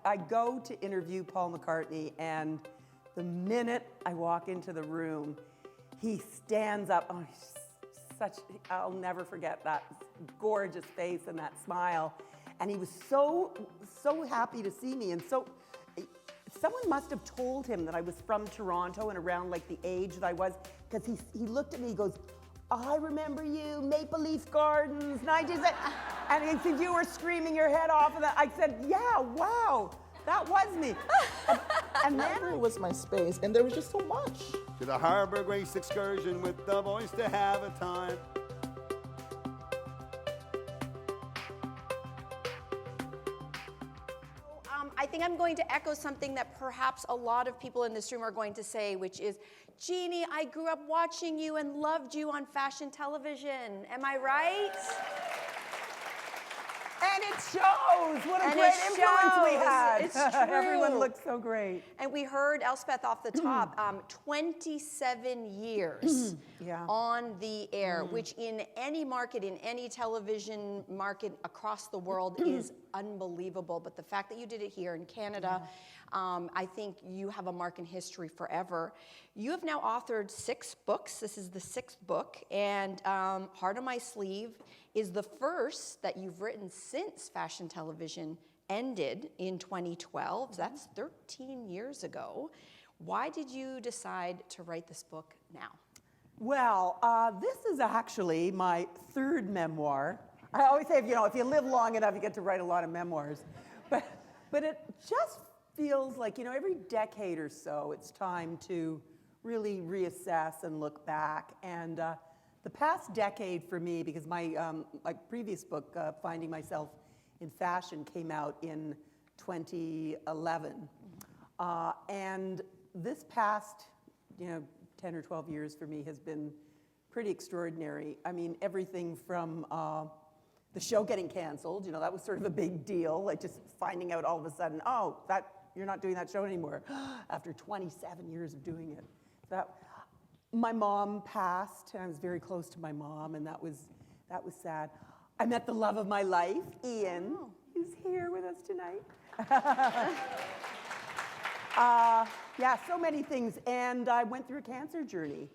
I go to interview Paul McCartney, and the minute I walk into the room, he stands up. Oh, I'll never forget that gorgeous face and that smile. And he was so happy to see me. And someone must have told him that I was from Toronto and around like the age that I was, because he looked at me, he goes, I remember you, Maple Leaf Gardens, 1970. And he said, you were screaming your head off of that. I said, yeah, wow, that was me. And then it was my space, and there was just so much. To the Harbor Grace excursion with the boys to have a time. I think I'm going to echo something that perhaps a lot of people in this room are going to say, which is, Jeannie, I grew up watching you and loved you on fashion television. Am I right? And it shows. What a great influence we had. It's true. Everyone looks so great. And we heard Elspeth off the top, 27 years on the air, which in any market, in any television market across the world is unbelievable. But the fact that you did it here in Canada, I think you have a mark in history forever. You have now authored 6 books. This is the 6th book. And Heart on My Sleeve is the first that you've written since fashion television ended in 2012. So that's 13 years ago. Why did you decide to write this book now? Well, this is actually my 3rd memoir. I always say, if you live long enough, you get to write a lot of memoirs. But it just feels like, every decade or so, it's time to really reassess and look back. And the past decade for me, because my previous book, Finding Myself in Fashion, came out in 2011. And this past, 10 or 12 years for me has been pretty extraordinary. I mean, everything from the show getting canceled, that was sort of a big deal, like just finding out all of a sudden, oh, you're not doing that show anymore, after 27 years of doing it. My mom passed, and I was very close to my mom, and that was sad. I met the love of my life, Ian, who's here with us tonight. So many things, and I went through a cancer journey,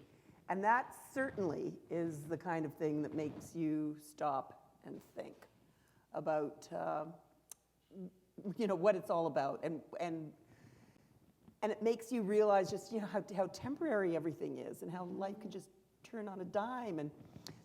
and that certainly is the kind of thing that makes you stop and think about, what it's all about, and it makes you realize just how temporary everything is, and how life can just turn on a dime. And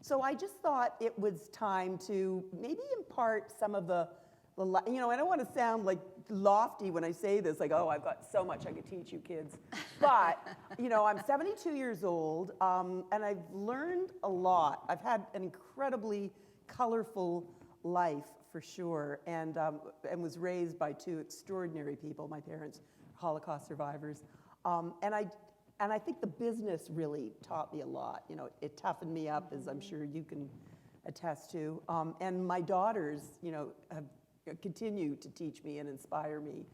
so I just thought it was time to maybe impart some of the I don't want to sound like lofty when I say this, like, oh, I've got so much I could teach you kids. But, I'm 72 years old, and I've learned a lot. I've had an incredibly colorful life, for sure, and was raised by 2 extraordinary people. My parents, Holocaust survivors. And I think the business really taught me a lot. It toughened me up, as I'm sure you can attest to. And my daughters, have continued to teach me and inspire me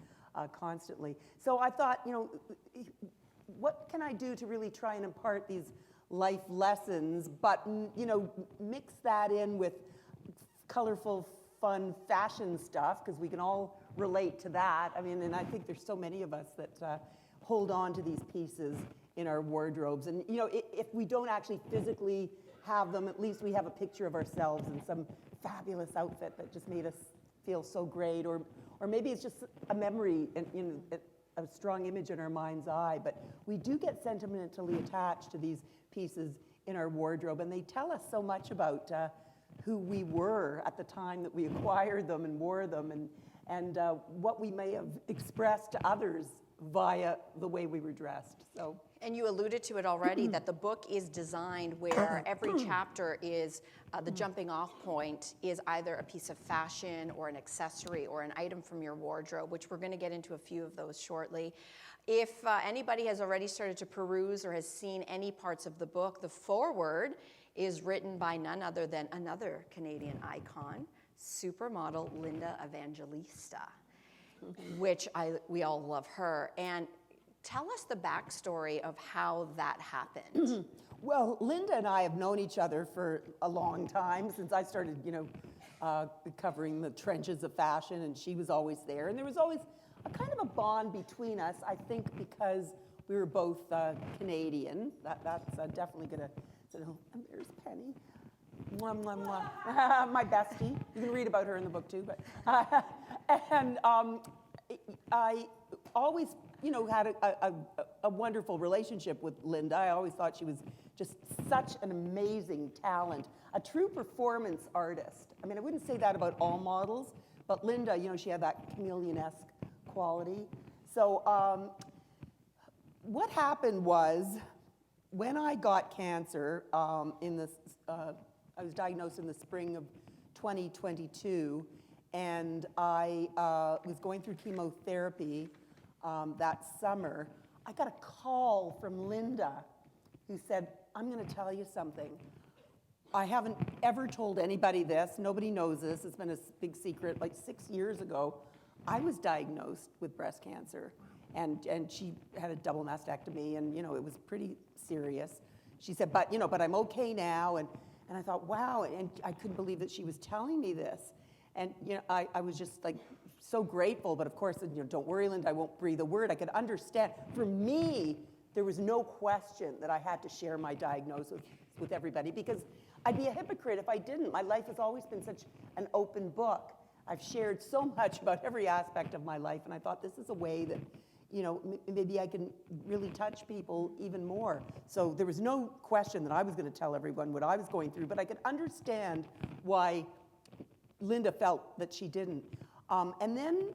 constantly. So I thought, what can I do to really try and impart these life lessons, but, mix that in with colorful, fun fashion stuff, because we can all relate to that. I mean, and I think there's so many of us that hold on to these pieces in our wardrobes. And, if we don't actually physically have them, at least we have a picture of ourselves in some fabulous outfit that just made us feel so great. Or maybe it's just a memory and, a strong image in our mind's eye. But we do get sentimentally attached to these pieces in our wardrobe. And they tell us so much about who we were at the time that we acquired them and wore them, and what we may have expressed to others via the way we were dressed. So. And you alluded to it already, that the book is designed where every chapter is, the jumping off point is either a piece of fashion or an accessory or an item from your wardrobe, which we're going to get into a few of those shortly. If anybody has already started to peruse or has seen any parts of the book, the foreword is written by none other than another Canadian icon, supermodel Linda Evangelista, which we all love her. And tell us the backstory of how that happened. Well, Linda and I have known each other for a long time, since I started, covering the trenches of fashion, and she was always there. And there was always a kind of a bond between us, I think, because we were both Canadian. That's definitely going to, and there's Penny. Mwah, mwah, mwah. My bestie. You can read about her in the book too. But and I always, had a wonderful relationship with Linda. I always thought she was just such an amazing talent, a true performance artist. I mean, I wouldn't say that about all models, but Linda, she had that chameleon-esque quality. So what happened was, when I got cancer I was diagnosed in the spring of 2022, and I was going through chemotherapy that summer. I got a call from Linda who said, I'm going to tell you something. I haven't ever told anybody this. Nobody knows this. It's been a big secret. Like 6 years ago, I was diagnosed with breast cancer, and she had a double mastectomy, and it was pretty serious. She said, but I'm okay now, and I thought, wow, and I couldn't believe that she was telling me this. And I was just like so grateful, but of course, don't worry, Linda, I won't breathe a word. I could understand. For me, there was no question that I had to share my diagnosis with everybody, because I'd be a hypocrite if I didn't. My life has always been such an open book. I've shared so much about every aspect of my life, and I thought this is a way that, maybe I can really touch people even more. So there was no question that I was going to tell everyone what I was going through, but I could understand why Linda felt that she didn't. And then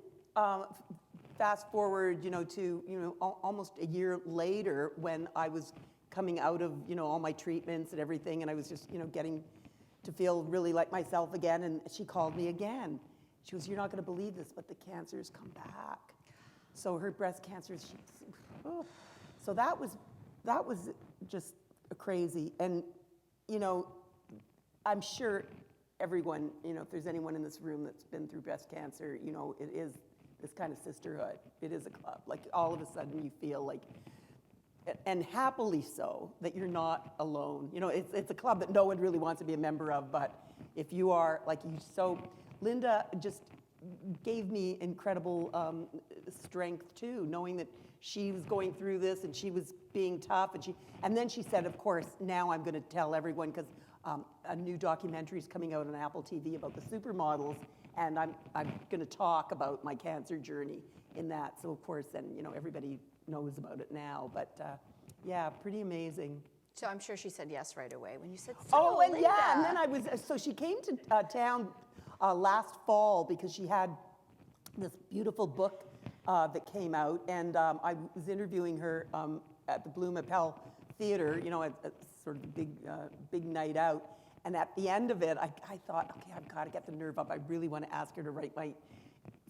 fast forward, to almost a year later, when I was coming out of all my treatments and everything, and I was just getting to feel really like myself again. And she called me again. She was, "You're not going to believe this, but the cancer's come back." So her breast cancer, so that was just crazy. And I'm sure everyone, if there's anyone in this room that's been through breast cancer, it is this kind of sisterhood. It is a club. Like, all of a sudden you feel like, and happily so, that you're not alone. It's a club that no one really wants to be a member of, but if you are, so Linda just gave me incredible strength too, knowing that she was going through this and she was being tough, and then she said, of course, now I'm going to tell everyone, because a new documentary is coming out on Apple TV about the supermodels, and I'm going to talk about my cancer journey in that. So of course, then everybody knows about it now. But yeah, pretty amazing. So I'm sure she said yes right away when you said, "Oh, and Linda." yeah, and then so she came to town last fall, because she had this beautiful book that came out, and I was interviewing her at the Bloom Appel Theater, at sort of a big night out. And at the end of it, I thought, okay, I've got to get the nerve up. I really want to ask her to write my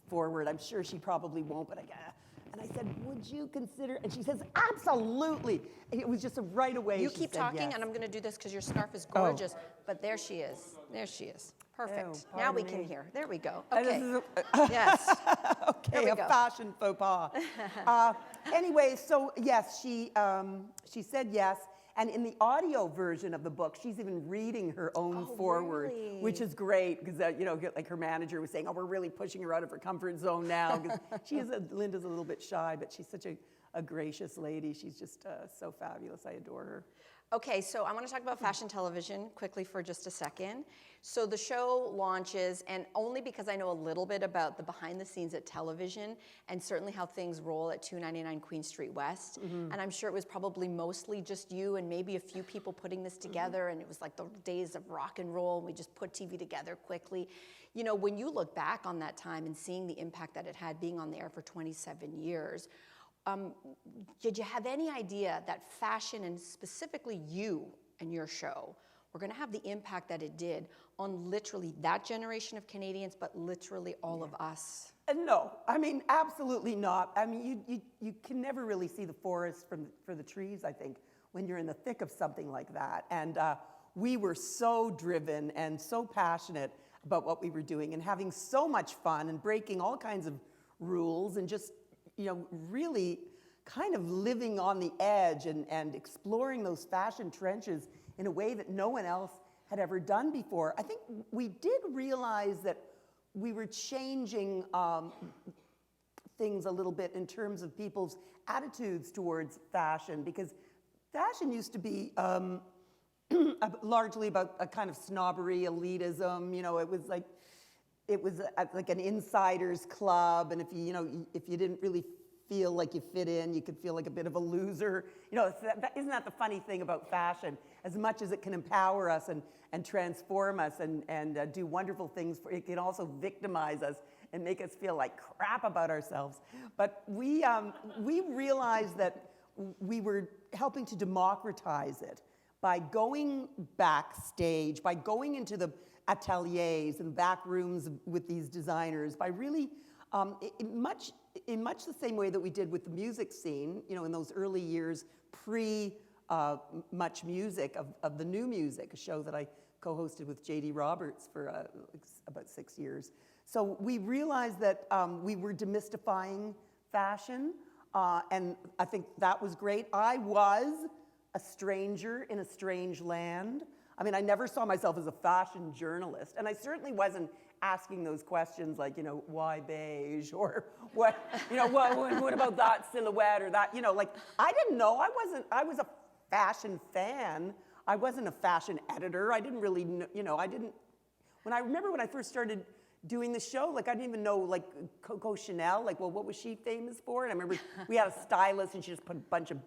foreword. I'm sure she probably won't, but and I said, would you consider? And she says, absolutely. And it was just right away. You she keep said talking, yes. and I'm going to do this because your scarf is gorgeous. But there she is. There she is. Perfect. Oh, now we pardon can me. hear. There we go. And Okay. this Yes. Okay, we a go. fashion faux pas. Anyway, so yes, she said yes. And in the audio version of the book, she's even reading her own foreword, really? which is great, because like her manager was saying, "Oh, we're really pushing her out of her comfort zone now." Because Linda's a little bit shy, but she's such a gracious lady. She's just so fabulous. I adore her. Okay, so I want to talk about fashion television quickly for just a second. So the show launches, and only because I know a little bit about the behind the scenes at television, and certainly how things roll at 299 Queen Street West. And I'm sure it was probably mostly just you and maybe a few people putting this together, and it was like the days of rock and roll, and we just put TV together quickly. When you look back on that time and seeing the impact that it had being on the air for 27 years, did you have any idea that fashion, and specifically you and your show, were going to have the impact that it did on literally that generation of Canadians, but literally all of us? No, I mean, absolutely not. I mean, you can never really see the forest for the trees, I think, when you're in the thick of something like that. And we were so driven and so passionate about what we were doing, and having so much fun, and breaking all kinds of rules, and just really kind of living on the edge, and exploring those fashion trenches in a way that no one else had ever done before. I think we did realize that we were changing things a little bit in terms of people's attitudes towards fashion, because fashion used to be largely about a kind of snobbery, elitism. You know, it was like an insiders club, and if you didn't really feel like you fit in, you could feel like a bit of a loser. You know, isn't that the funny thing about fashion? As much as it can empower us and transform us and do wonderful things, it can also victimize us and make us feel like crap about ourselves. But we realized that we were helping to democratize it by going backstage, by going into the ateliers and back rooms with these designers, by really, in much the same way that we did with the music scene, you know, in those early years, much music of the new music, a show that I co-hosted with J.D. Roberts for about 6 years. So we realized that we were demystifying fashion, and I think that was great. I was a stranger in a strange land. I mean, I never saw myself as a fashion journalist, and I certainly wasn't asking those questions like, you know, why beige, or what, you know, what about that silhouette or that, you know, like, I didn't know. I was a fashion fan. I wasn't a fashion editor. I didn't really know, you know, when I first started doing the show, like, I didn't even know, like, Coco Chanel, like, well, what was she famous for? And I remember we had a stylist, and she just put a bunch of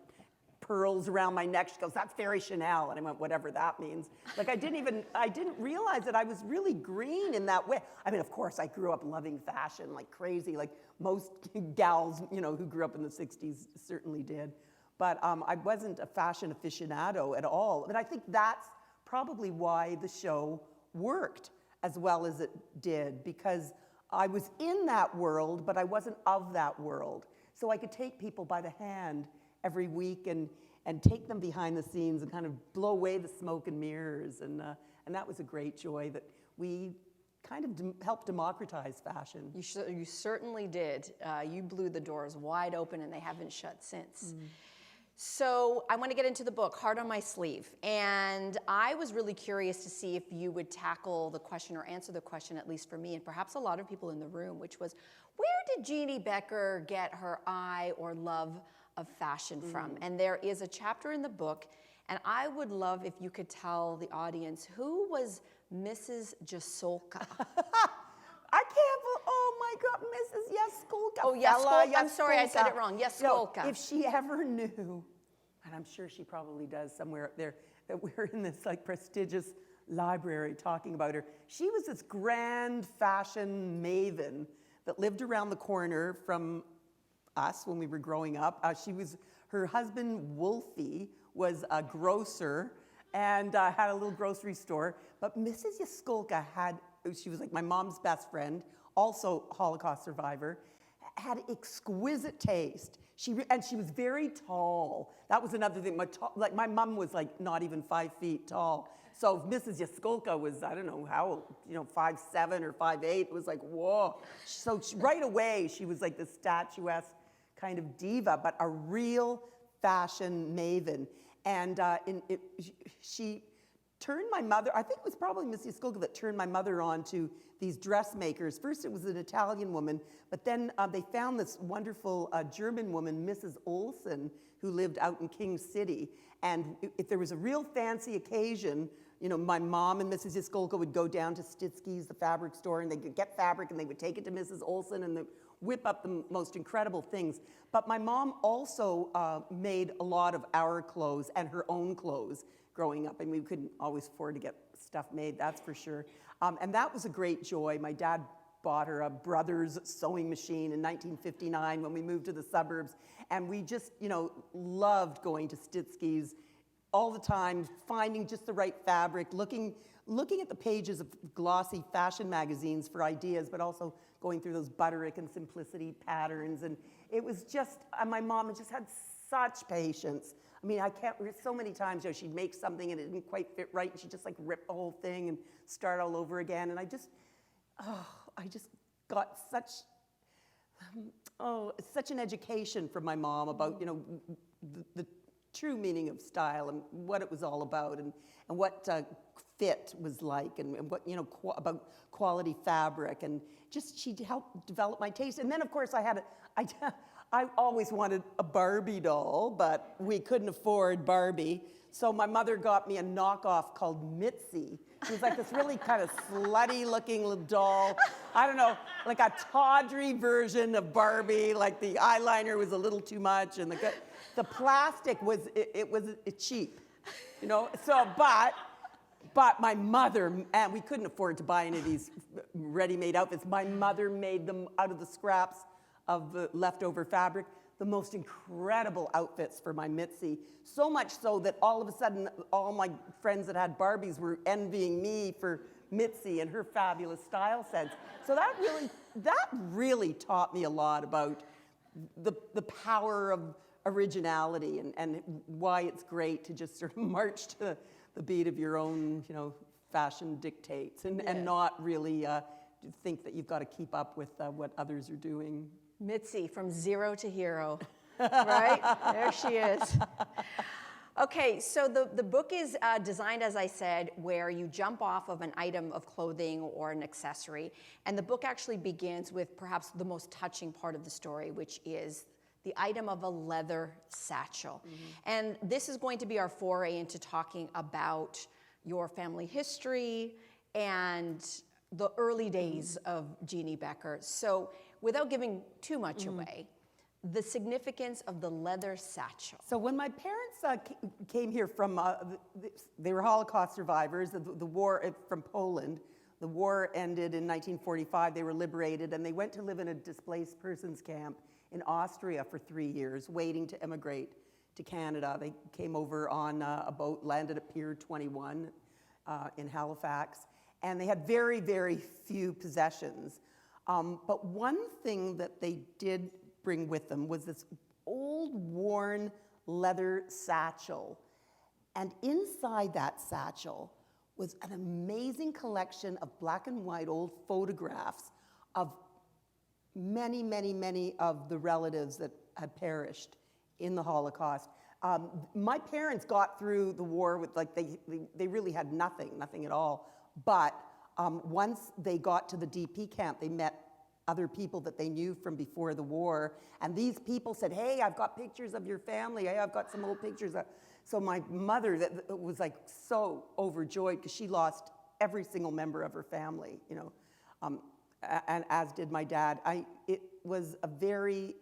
pearls around my neck. She goes, that's very Chanel. And I went, whatever that means. Like, I didn't realize that I was really green in that way. I mean, of course, I grew up loving fashion like crazy, like most gals, you know, who grew up in the 60s certainly did. But I wasn't a fashion aficionado at all. And I think that's probably why the show worked as well as it did, because I was in that world, but I wasn't of that world. So I could take people by the hand every week and take them behind the scenes and kind of blow away the smoke and mirrors. And that was a great joy that we kind of helped democratize fashion. You certainly did. You blew the doors wide open, and they haven't shut since. So I want to get into the book, Heart on My Sleeve. And I was really curious to see if you would tackle the question or answer the question, at least for me, and perhaps a lot of people in the room, which was, where did Jeanne Beker get her eye or love of fashion from? And there is a chapter in the book, and I would love if you could tell the audience, who was Mrs. Jasolka? I can't believe, oh my God, Mrs. Yaskolka. Oh, Yaskolka. I'm sorry, I said it wrong. Yaskolka. No, if she ever knew, and I'm sure she probably does somewhere up there, that we're in this like prestigious library talking about her. She was this grand fashion maven that lived around the corner from us when we were growing up. Her husband, Wolfie, was a grocer and had a little grocery store. But Mrs. Yaskolka she was like my mom's best friend, also Holocaust survivor, had exquisite taste. She was very tall. That was another thing. My mom was like not even 5 feet tall. So Mrs. Yaskolka was, I don't know how, 5'7" or 5'8". It was like, whoa. So right away, she was like this statuesque kind of diva, but a real fashion maven. And she turned my mother, I think it was probably Mrs. Yaskolka that turned my mother on to these dressmakers. First it was an Italian woman, but then they found this wonderful German woman, Mrs. Olsen, who lived out in King City. And if there was a real fancy occasion, my mom and Mrs. Yaskolka would go down to Stitsky's, the fabric store, and they could get fabric and they would take it to Mrs. Olsen and they whip up the most incredible things. But my mom also made a lot of our clothes and her own clothes growing up. I mean, we couldn't always afford to get stuff made, that's for sure. And that was a great joy. My dad bought her a Brothers sewing machine in 1959 when we moved to the suburbs. And we just, loved going to Stitsky's all the time, finding just the right fabric, looking at the pages of glossy fashion magazines for ideas, but also going through those Butterick and Simplicity patterns. And it was just, my mom just had such patience. I mean, so many times, she'd make something and it didn't quite fit right, and she'd just like rip the whole thing and start all over again. And I just got such an education from my mom about, the true meaning of style and what it was all about, and what fit was like, and what, you know, about quality fabric, and just she helped develop my taste. And then of course I always wanted a Barbie doll, but we couldn't afford Barbie. So my mother got me a knockoff called Mitzi. She was like this really kind of slutty looking little doll. I don't know, like a tawdry version of Barbie, like the eyeliner was a little too much, and the plastic was, it was cheap, you know? So, but my mother, and we couldn't afford to buy any of these ready-made outfits. My mother made them out of the scraps of the leftover fabric, the most incredible outfits for my Mitzi. So much so that all of a sudden, all my friends that had Barbies were envying me for Mitzi and her fabulous style sense. So that really taught me a lot about the power of originality, and why it's great to just sort of march to the beat of your own, you know, fashion dictates, and not really think that you've got to keep up with what others are doing. Mitzi, from zero to hero, right? There she is. Okay, so the book is designed, as I said, where you jump off of an item of clothing or an accessory, and the book actually begins with perhaps the most touching part of the story, which is the item of a leather satchel. And this is going to be our foray into talking about your family history and the early days of Jeanne Beker. So without giving too much away, the significance of the leather satchel. So when my parents came here from, they were Holocaust survivors, the war from Poland. The war ended in 1945, they were liberated, and they went to live in a displaced persons camp in Austria for 3 years, waiting to immigrate to Canada. They came over on a boat, landed at Pier 21 in Halifax, and they had very, very few possessions. But one thing that they did bring with them was this old, worn leather satchel. And inside that satchel was an amazing collection of black and white old photographs of many, many, many of the relatives that had perished in the Holocaust. My parents got through the war with, like, they really had nothing at all. But once they got to the DP camp, they met other people that they knew from before the war. And these people said, hey, I've got pictures of your family. Hey, I've got some old pictures. So my mother that was like so overjoyed because she lost every single member of her family, you know, and as did my dad. It was a very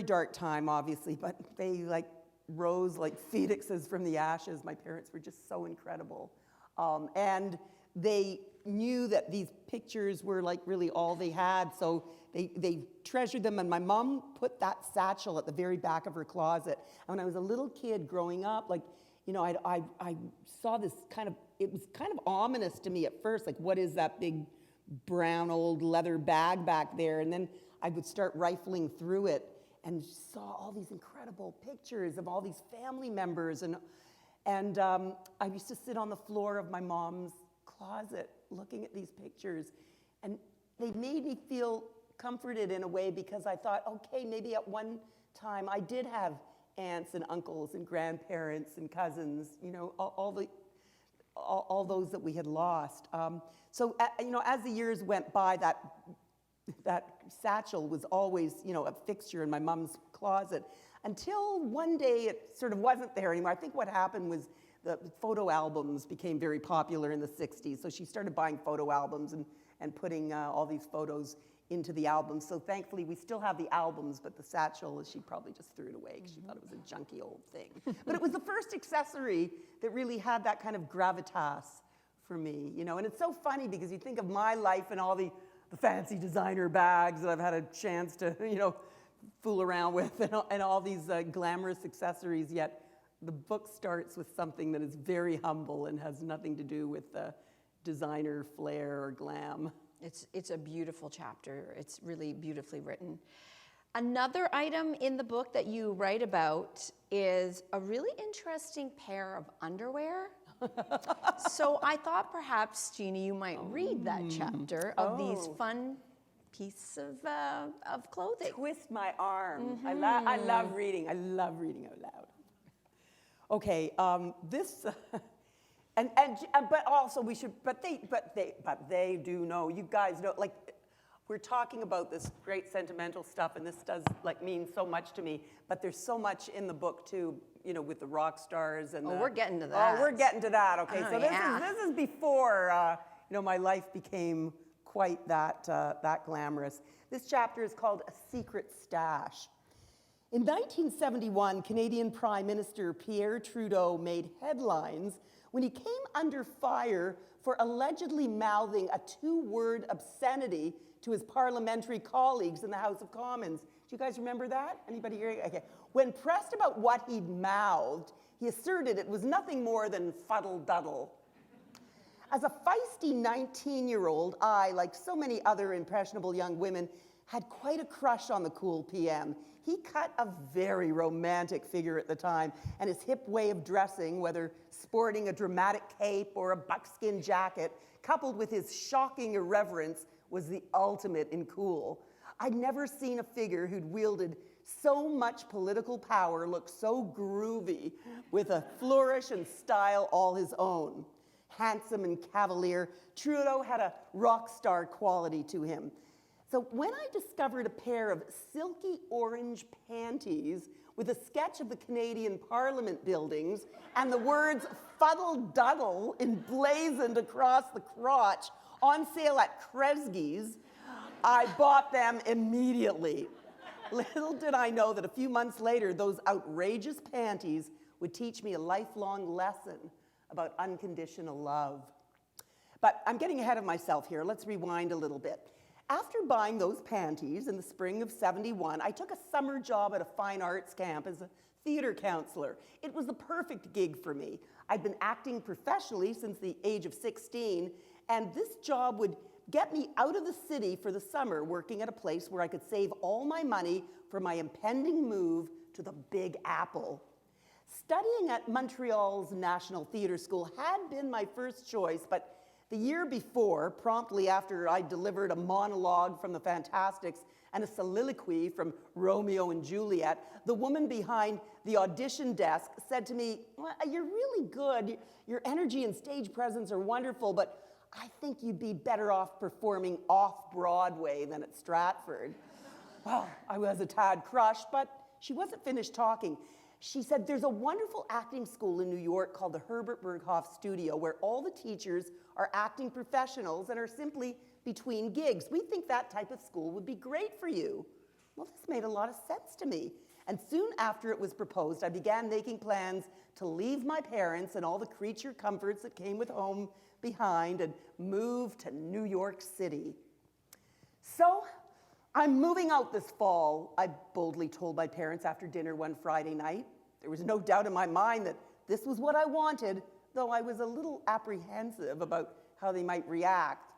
dark time, obviously, but they like rose like phoenixes from the ashes. My parents were just so incredible. And they knew that these pictures were like really all they had, so they treasured them, and my mom put that satchel at the very back of her closet. And when I was a little kid growing up, like, you know, I saw this it was kind of ominous to me at first, like, what is that big brown old leather bag back there? And then I would start rifling through it and saw all these incredible pictures of all these family members, and I used to sit on the floor of my mom's closet looking at these pictures, and they made me feel comforted in a way, because I thought, okay, maybe at one time I did have aunts and uncles and grandparents and cousins, you know, all those that we had lost. So you know, as the years went by, that satchel was always, you know, a fixture in my mom's closet, until one day it sort of wasn't there anymore. I think what happened was the photo albums became very popular in the 60s. So she started buying photo albums and putting all these photos into the albums. So thankfully we still have the albums, but the satchel, she probably just threw it away because she thought it was a junky old thing. But it was the first accessory that really had that kind of gravitas for me, you know. And it's so funny because you think of my life and all the fancy designer bags that I've had a chance to, you know, fool around with, and all these glamorous accessories, yet the book starts with something that is very humble and has nothing to do with designer flair or glam. It's a beautiful chapter. It's really beautifully written. Another item in the book that you write about is a really interesting pair of underwear. So I thought perhaps, Jeanne, you might read that chapter of these fun piece of clothing. Twist my arm. I love reading. I love reading out loud. Okay, this, but also we should, but they do know. You guys know, like, we're talking about this great sentimental stuff, and this does like mean so much to me. But there's so much in the book too, you know, with the rock stars and. We're getting to that. Oh, we're getting to that. Okay, Oh, so yeah. this is before you know, my life became quite that glamorous. This chapter is called A Secret Stash. In 1971, Canadian Prime Minister Pierre Trudeau made headlines when he came under fire for allegedly mouthing a 2-word obscenity to his parliamentary colleagues in the House of Commons. Do you guys remember that? Anybody here? Okay. When pressed about what he'd mouthed, he asserted it was nothing more than fuddle-duddle. As a feisty 19-year-old, I, like so many other impressionable young women, had quite a crush on the cool PM. He cut a very romantic figure at the time, and his hip way of dressing, whether sporting a dramatic cape or a buckskin jacket, coupled with his shocking irreverence, was the ultimate in cool. I'd never seen a figure who'd wielded so much political power look so groovy, with a flourish and style all his own. Handsome and cavalier, Trudeau had a rock star quality to him. So when I discovered a pair of silky orange panties with a sketch of the Canadian Parliament buildings and the words fuddle-duddle emblazoned across the crotch on sale at Kresge's, I bought them immediately. Little did I know that a few months later, those outrageous panties would teach me a lifelong lesson about unconditional love. But I'm getting ahead of myself here. Let's rewind a little bit. After buying those panties in the spring of '71, I took a summer job at a fine arts camp as a theater counselor. It was the perfect gig for me. I'd been acting professionally since the age of 16, and this job would get me out of the city for the summer, working at a place where I could save all my money for my impending move to the Big Apple. Studying at Montreal's National Theatre School had been my first choice, but the year before, promptly after I delivered a monologue from the Fantastics and a soliloquy from Romeo and Juliet, the woman behind the audition desk said to me, well, "You're really good. Your energy and stage presence are wonderful, but I think you'd be better off performing off-Broadway than at Stratford." Well, I was a tad crushed, but she wasn't finished talking. She said, "There's a wonderful acting school in New York called the Herbert Berghoff Studio, where all the teachers are acting professionals and are simply between gigs. We think that type of school would be great for you." Well, this made a lot of sense to me. And soon after it was proposed, I began making plans to leave my parents and all the creature comforts that came with home behind and move to New York City. "So, I'm moving out this fall," I boldly told my parents after dinner one Friday night. There was no doubt in my mind that this was what I wanted, though I was a little apprehensive about how they might react.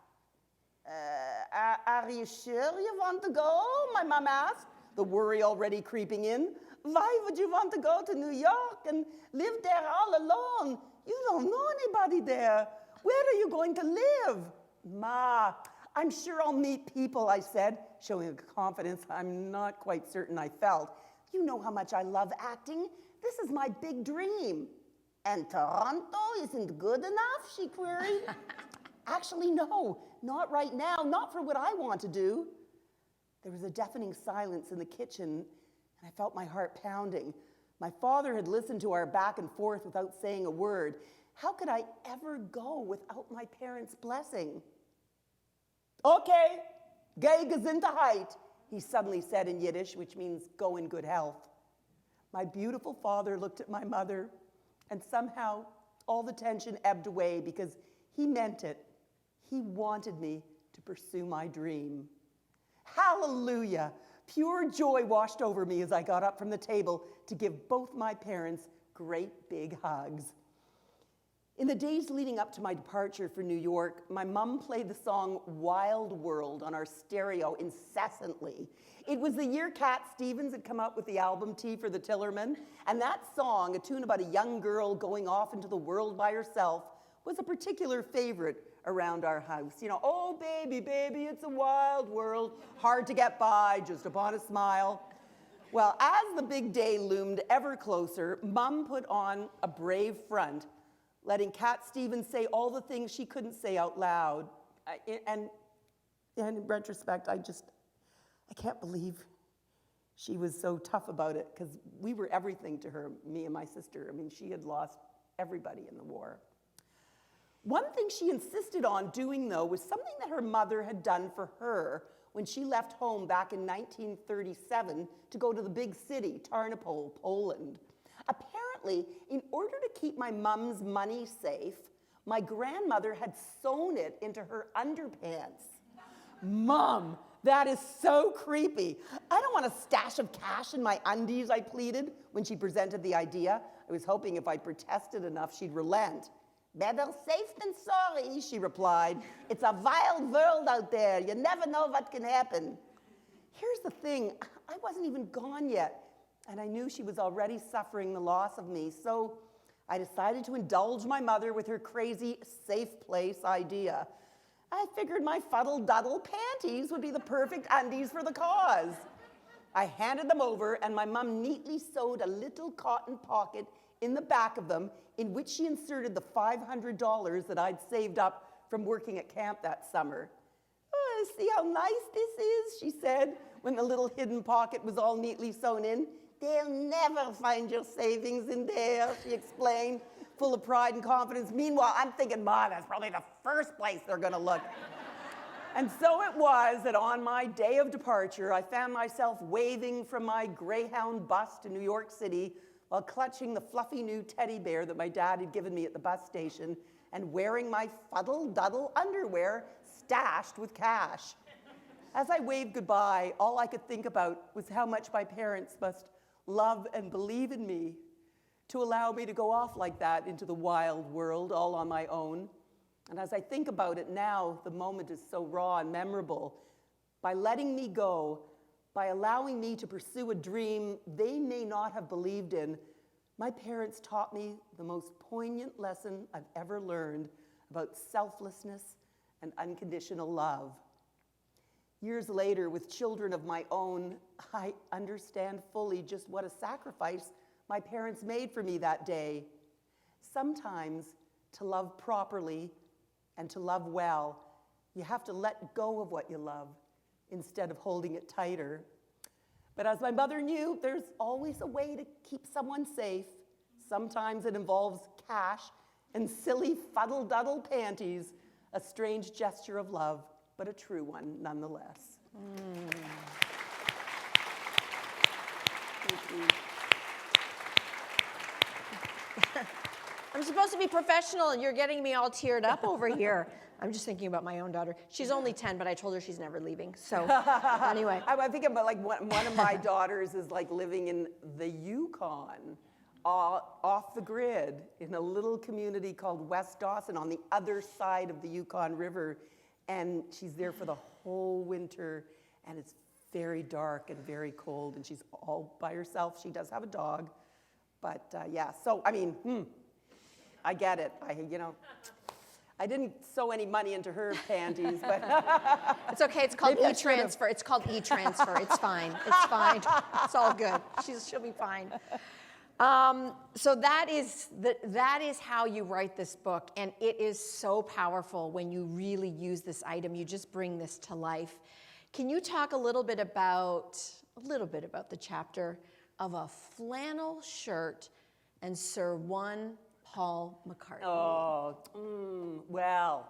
Are you sure you want to go?" my mom asked, the worry already creeping in. "Why would you want to go to New York and live there all alone? You don't know anybody there. Where are you going to live?" "Ma, I'm sure I'll meet people," I said, showing a confidence I'm not quite certain I felt. "You know how much I love acting. This is my big dream." "And Toronto isn't good enough?" she queried. "Actually, no, not right now, not for what I want to do." There was a deafening silence in the kitchen, and I felt my heart pounding. My father had listened to our back and forth without saying a word. How could I ever go without my parents' blessing? "Okay, geh Gesundheit," he suddenly said in Yiddish, which means "go in good health." My beautiful father looked at my mother, and somehow all the tension ebbed away because he meant it. He wanted me to pursue my dream. Hallelujah! Pure joy washed over me as I got up from the table to give both my parents great big hugs. In the days leading up to my departure for New York, my mom played the song "Wild World" on our stereo incessantly. It was the year Cat Stevens had come out with the album Tea for the Tillerman, and that song, a tune about a young girl going off into the world by herself, was a particular favorite around our house. You know, oh, baby, baby, it's a wild world, hard to get by, just upon a smile. Well, as the big day loomed ever closer, Mom put on a brave front, letting Cat Stevens say all the things she couldn't say out loud. And in retrospect, I can't believe she was so tough about it, because we were everything to her, me and my sister. I mean, she had lost everybody in the war. One thing she insisted on doing, though, was something that her mother had done for her when she left home back in 1937 to go to the big city, Tarnopol, Poland. Apparently, in order to keep my mom's money safe, my grandmother had sewn it into her underpants. Mom, that is so creepy. I don't want a stash of cash in my undies, I pleaded when she presented the idea. I was hoping if I protested enough, she'd relent. Better safe than sorry, she replied. It's a wild world out there. You never know what can happen. Here's the thing, I wasn't even gone yet, and I knew she was already suffering the loss of me, so I decided to indulge my mother with her crazy safe place idea. I figured my fuddle-duddle panties would be the perfect undies for the cause. I handed them over, and my mom neatly sewed a little cotton pocket in the back of them, in which she inserted the $500 that I'd saved up from working at camp that summer. Oh, see how nice this is, she said, when the little hidden pocket was all neatly sewn in. They'll never find your savings in there, she explained, full of pride and confidence. Meanwhile, I'm thinking, Ma, that's probably the first place they're gonna look. And so it was that on my day of departure, I found myself waving from my Greyhound bus to New York City while clutching the fluffy new teddy bear that my dad had given me at the bus station and wearing my fuddle-duddle underwear stashed with cash. As I waved goodbye, all I could think about was how much my parents must love and believe in me to allow me to go off like that into the wild world all on my own. And as I think about it now, the moment is so raw and memorable. By letting me go, by allowing me to pursue a dream they may not have believed in, my parents taught me the most poignant lesson I've ever learned about selflessness and unconditional love. Years later, with children of my own, I understand fully just what a sacrifice my parents made for me that day. Sometimes, to love properly and to love well, you have to let go of what you love instead of holding it tighter. But as my mother knew, there's always a way to keep someone safe. Sometimes it involves cash and silly fuddle-duddle panties, a strange gesture of love, but a true one nonetheless. Thank you. I'm supposed to be professional, and you're getting me all teared up over here. I'm just thinking about my own daughter. She's only 10, but I told her she's never leaving. So anyway. I'm thinking about like one of my daughters is like living in the Yukon, off the grid, in a little community called West Dawson on the other side of the Yukon River. And she's there for the whole winter, and it's very dark and very cold, and she's all by herself. She does have a dog, but yeah, so I mean, I get it. I didn't sew any money into her panties, but it's okay. It's called e-transfer. It's called e-transfer. It's fine. It's fine. It's all good. She'll be fine. So that is how you write this book, and it is so powerful when you really use this item. You just bring this to life. Can you talk a little bit about the chapter of a flannel shirt and Sir One Paul McCartney? Oh, well.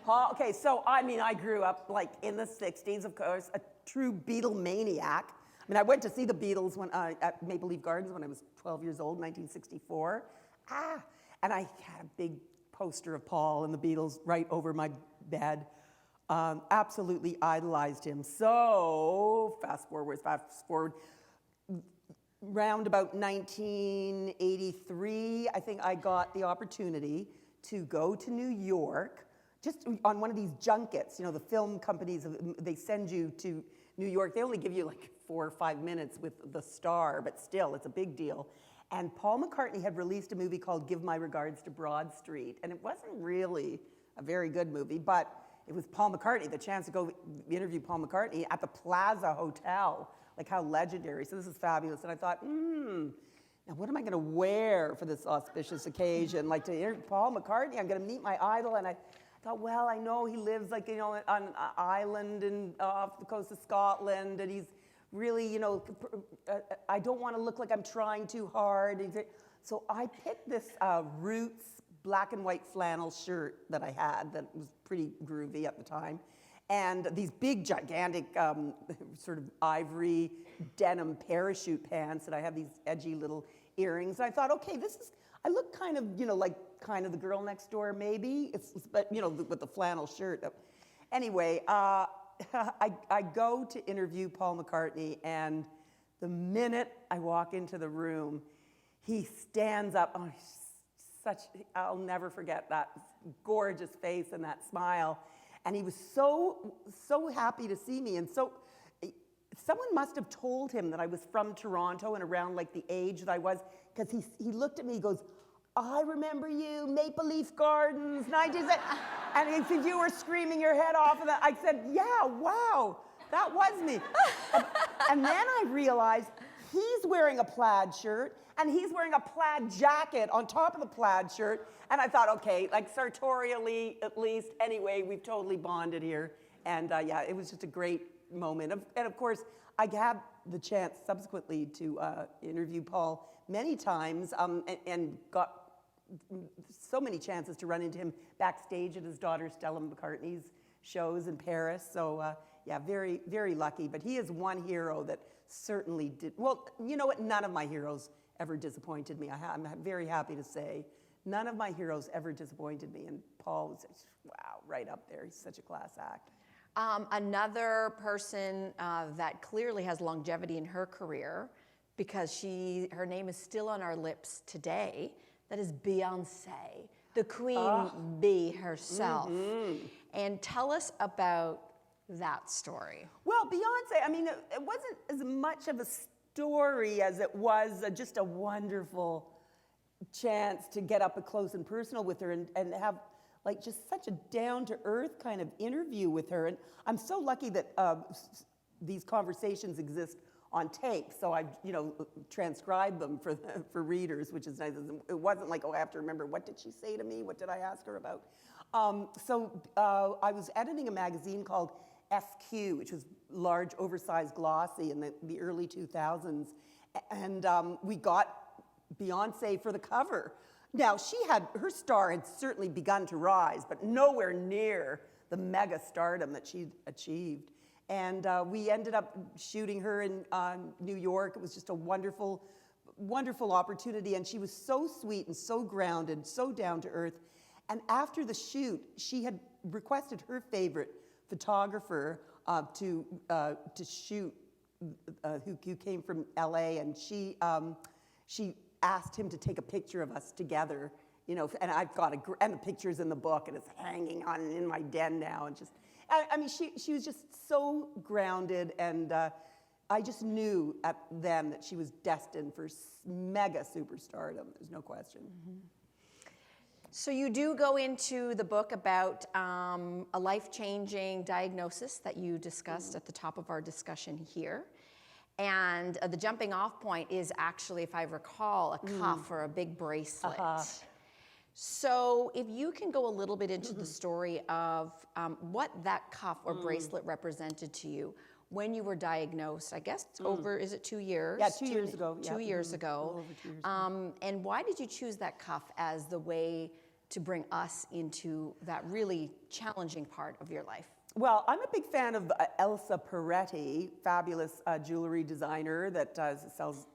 Paul, okay, so I grew up like in the 60s, of course, a true Beatle maniac. I mean, I went to see the Beatles at Maple Leaf Gardens when I was 12 years old, 1964. And I had a big poster of Paul and the Beatles right over my bed. Absolutely idolized him. So, fast forward, round about 1983, I think I got the opportunity to go to New York, just on one of these junkets. You know, the film companies, they send you to New York. They only give you like 4 or 5 minutes with the star, but still, it's a big deal. And Paul McCartney had released a movie called Give My Regards to Broad Street. And it wasn't really a very good movie, but it was Paul McCartney, the chance to go interview Paul McCartney at the Plaza Hotel. Like, how legendary. So this is fabulous. And I thought, now what am I going to wear for this auspicious occasion? Like, to interview Paul McCartney, I'm going to meet my idol. And I thought, well, I know he lives, like, on an island off the coast of Scotland, and he's really, I don't want to look like I'm trying too hard. So I picked this Roots black and white flannel shirt that I had that was pretty groovy at the time. And these big, gigantic, sort of ivory denim parachute pants, and I have these edgy little earrings. And I thought, okay, I look kind of, like kind of the girl next door, maybe. But with the flannel shirt. Anyway, I go to interview Paul McCartney, and the minute I walk into the room, he stands up. Oh, I'll never forget that gorgeous face and that smile. And he was so happy to see me. And so someone must have told him that I was from Toronto and around like the age that I was, because he looked at me, he goes, I remember you, Maple Leaf Gardens, 1970. And he said, you were screaming your head off. And I said, yeah, wow, that was me. And then I realized he's wearing a plaid shirt, and he's wearing a plaid jacket on top of the plaid shirt. And I thought, okay, like sartorially at least, anyway, we've totally bonded here. And yeah, it was just a great moment. And of course, I had the chance subsequently to interview Paul many times and got so many chances to run into him backstage at his daughter Stella McCartney's shows in Paris. So yeah, very, very lucky. But he is one hero that certainly did. Well, you know what? None of my heroes ever disappointed me. I'm very happy to say none of my heroes ever disappointed me. And Paul was, wow, right up there. He's such a class act. Another person that clearly has longevity in her career, because her name is still on our lips today, that is Beyonce, the Queen Bee herself. And tell us about that story. Well, Beyonce, I mean, it wasn't as much of a story as it was just a wonderful chance to get up close and personal with her and have like just such a down-to-earth kind of interview with her. And I'm so lucky that these conversations exist on tape, so I, transcribed them for readers, which is nice. It wasn't like, oh, I have to remember, what did she say to me? What did I ask her about? So I was editing a magazine called FQ, which was large, oversized, glossy in the early 2000s, and we got Beyonce for the cover. Now, her star had certainly begun to rise, but nowhere near the mega stardom that she'd achieved. And we ended up shooting her in New York. It was just a wonderful, wonderful opportunity. And she was so sweet and so grounded, so down to earth. And after the shoot, she had requested her favorite photographer to shoot, who came from LA. And she asked him to take a picture of us together, and I've got and the picture's in the book, and it's hanging on in my den now. And just, I mean, she was just so grounded, and I just knew then that she was destined for mega superstardom. There's no question. Mm-hmm. So you do go into the book about a life-changing diagnosis that you discussed at the top of our discussion here. And the jumping off point is actually, if I recall, a cuff or a big bracelet. So if you can go a little bit into the story of what that cuff or bracelet represented to you when you were diagnosed, I guess is it 2 years? Yeah, 2 years ago. 2 years ago. Over 2 years ago. And why did you choose that cuff as the way to bring us into that really challenging part of your life? Well, I'm a big fan of Elsa Peretti, fabulous jewelry designer that sells,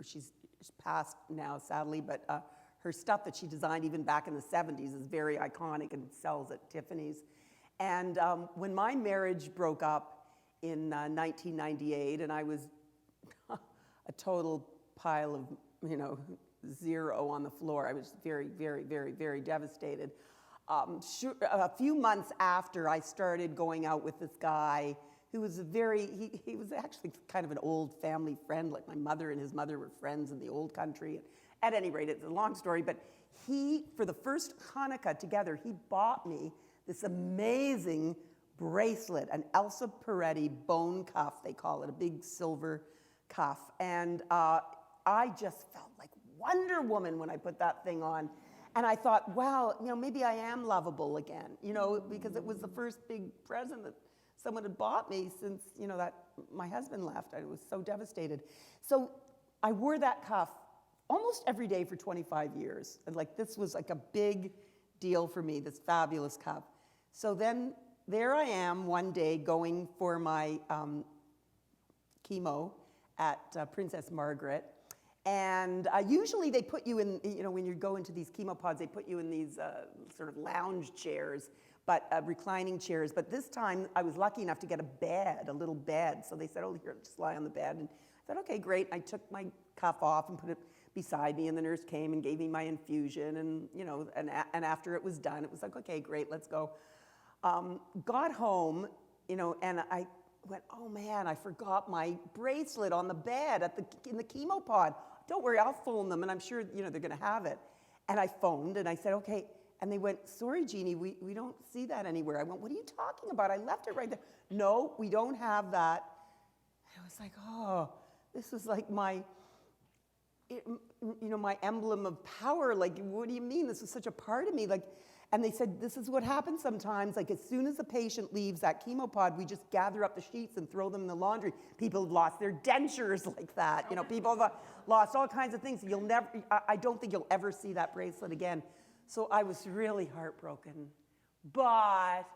she's passed now, sadly, but her stuff that she designed even back in the 70s is very iconic and sells at Tiffany's. And when my marriage broke up in 1998, and I was a total pile of, zero on the floor, I was very, very, very, very devastated. A few months after I started going out with this guy who was he was actually kind of an old family friend, like my mother and his mother were friends in the old country. At any rate, it's a long story, but he, for the first Hanukkah together, he bought me this amazing bracelet, an Elsa Peretti bone cuff, they call it, a big silver cuff. And I just felt like Wonder Woman when I put that thing on. And I thought, wow, maybe I am lovable again, because it was the first big present that someone had bought me since, that my husband left. I was so devastated. So I wore that cuff almost every day for 25 years. And this was like a big deal for me, this fabulous cuff. So then there I am one day going for my chemo at Princess Margaret. And usually they put you in, when you go into these chemo pods, they put you in these sort of lounge chairs, but reclining chairs. But this time I was lucky enough to get a little bed. So they said, oh, here, just lie on the bed. And I thought, okay, great. I took my cuff off and put it beside me, and the nurse came and gave me my infusion. And, and after it was done, it was like, okay, great, let's go. Got home, and I went, oh man, I forgot my bracelet on the bed in the chemo pod. Don't worry, I'll phone them, and I'm sure, they're gonna have it. And I phoned, and I said, okay. And they went, sorry, Jeannie, we don't see that anywhere. I went, what are you talking about? I left it right there. No, we don't have that. And I was like, oh, this is like my emblem of power. Like, what do you mean? This is such a part of me. And they said, this is what happens sometimes. As soon as a patient leaves that chemo pod, we just gather up the sheets and throw them in the laundry. People have lost their dentures like that. People have lost all kinds of things. I don't think you'll ever see that bracelet again. So I was really heartbroken. But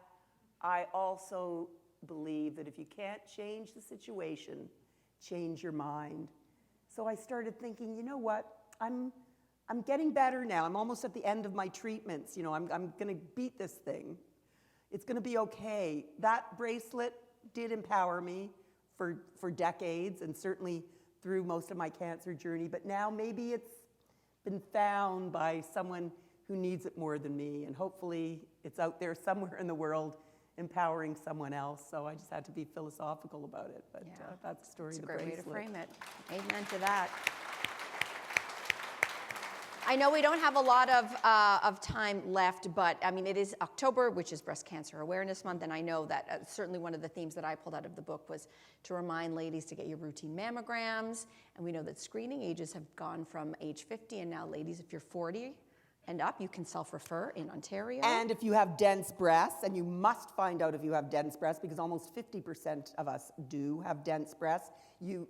I also believe that if you can't change the situation, change your mind. So I started thinking, you know what? I'm getting better now. I'm almost at the end of my treatments. I'm going to beat this thing. It's going to be okay. That bracelet did empower me for decades, and certainly through most of my cancer journey. But now maybe it's been found by someone who needs it more than me, and hopefully it's out there somewhere in the world empowering someone else. So I just had to be philosophical about it. But that's the story of the bracelet. It's a great way to frame it. Amen to that. I know we don't have a lot of time left, but I mean, it is October, which is Breast Cancer Awareness Month, and I know that certainly one of the themes that I pulled out of the book was to remind ladies to get your routine mammograms, and we know that screening ages have gone from age 50, and now ladies, if you're 40 and up, you can self-refer in Ontario. And if you have dense breasts, and you must find out if you have dense breasts, because almost 50% of us do have dense breasts, you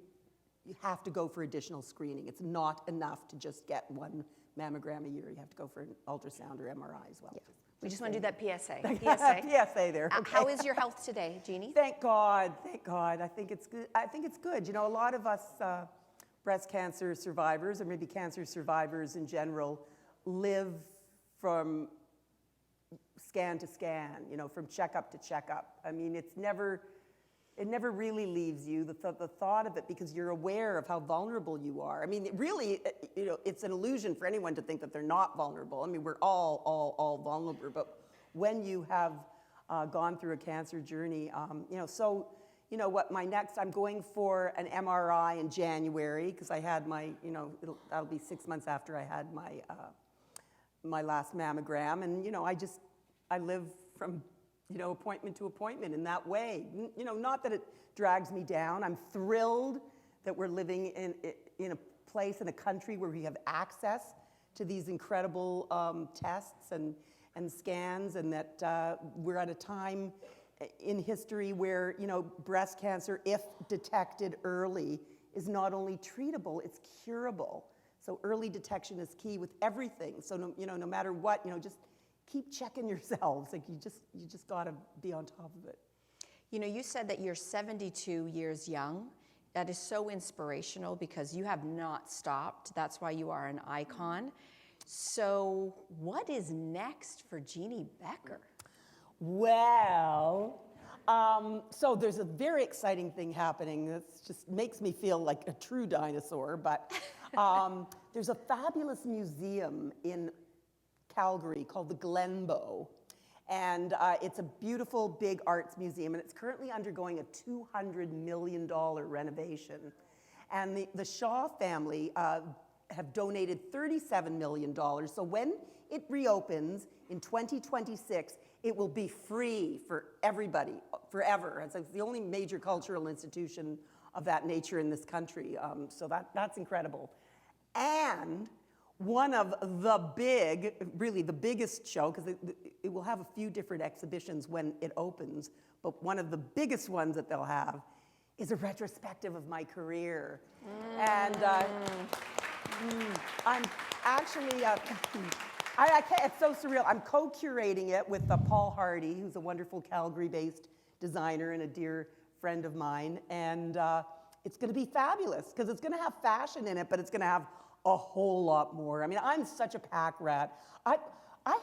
have to go for additional screening. It's not enough to just get one mammogram a year. You have to go for an ultrasound or MRI as well. Yeah. We just want to do that PSA. PSA there. Okay. How is your health today, Jeannie? Thank God. Thank God. I think it's good. I think it's good. A lot of us breast cancer survivors, or maybe cancer survivors in general, live from scan to scan, from checkup to checkup. I mean, it never really leaves you, the thought of it, because you're aware of how vulnerable you are. I mean, it's an illusion for anyone to think that they're not vulnerable. I mean, we're all vulnerable, but when you have gone through a cancer journey, so, I'm going for an MRI in January, because I had my, that'll be 6 months after I had my last mammogram, and, I live from appointment to appointment in that way. Not that it drags me down. I'm thrilled that we're living in a place, in a country where we have access to these incredible tests and scans, and that we're at a time in history where, breast cancer, if detected early, is not only treatable, it's curable. So early detection is key with everything. So, no matter what, just keep checking yourselves. You just got to be on top of it. You said that you're 72 years young. That is so inspirational, because you have not stopped. That's why you are an icon. So what is next for Jeanne Beker? Well, so there's a very exciting thing happening that just makes me feel like a true dinosaur, but there's a fabulous museum in Calgary called the Glenbow, And it's a beautiful, big arts museum, and it's currently undergoing a $200 million renovation. And the Shaw family have donated $37 million. So when it reopens in 2026, it will be free for everybody, forever. It's like the only major cultural institution of that nature in this country. So that's incredible. And one of the really the biggest show, because it will have a few different exhibitions when it opens, but one of the biggest ones that they'll have is a retrospective of my career. And I'm actually, I can't, it's so surreal. I'm co-curating it with Paul Hardy, who's a wonderful Calgary-based designer and a dear friend of mine. And it's gonna be fabulous, because it's gonna have fashion in it, but it's gonna have a whole lot more. I mean, I'm such a pack rat. I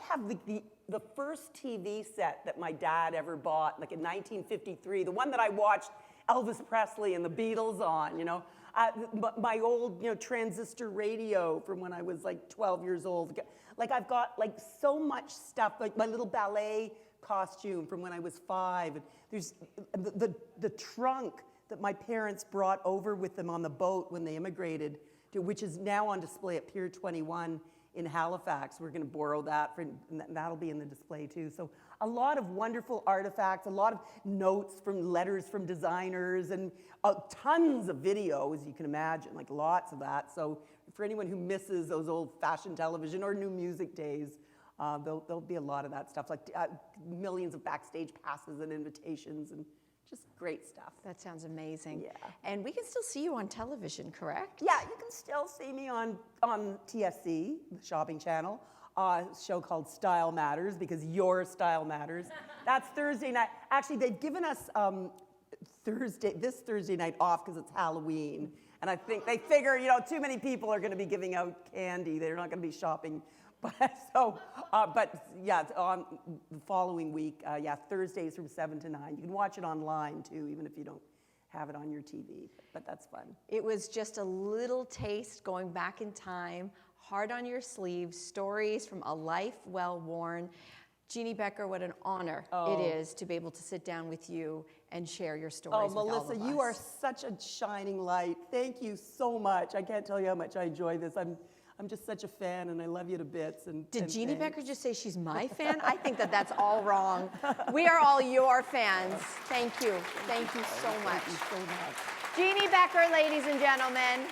have the first TV set that my dad ever bought, like in 1953, the one that I watched Elvis Presley and the Beatles on, you know. My old, you know, transistor radio from when I was like 12 years old. Like I've got like so much stuff, like my little ballet costume from when I was 5. And there's the trunk that my parents brought over with them on the boat when they immigrated, which is now on display at Pier 21 in Halifax. We're going to borrow that, and that'll be in the display too. So a lot of wonderful artifacts, a lot of notes from letters from designers, and tons of video, as you can imagine, like lots of that. So for anyone who misses those old-fashioned television or new music days, there'll be a lot of that stuff, like millions of backstage passes and invitations, and just great stuff. That sounds amazing. Yeah. And we can still see you on television, correct? Yeah, you can still see me on TSC, the shopping channel, a show called Style Matters, because your style matters. That's Thursday night. Actually, they've given us this Thursday night off because it's Halloween. And I think they figure, you know, too many people are going to be giving out candy. They're not going to be shopping. But yeah, on the following week, yeah, Thursdays from 7 to 9. You can watch it online too, even if you don't have it on your TV, but that's fun. It was just a little taste going back in time, heart on your sleeve, stories from a life well worn. Jeanne Beker, what an honor it is to be able to sit down with you and share your stories with all of us. Melissa, you are such a shining light. Thank you so much. I can't tell you how much I enjoy this. I'm just such a fan, and I love you to bits. Did Jeanne Beker just say she's my fan? I think that's all wrong. We are all your fans. Thank you. Thank you so much. Thank you so much. Jeanne Beker, ladies and gentlemen.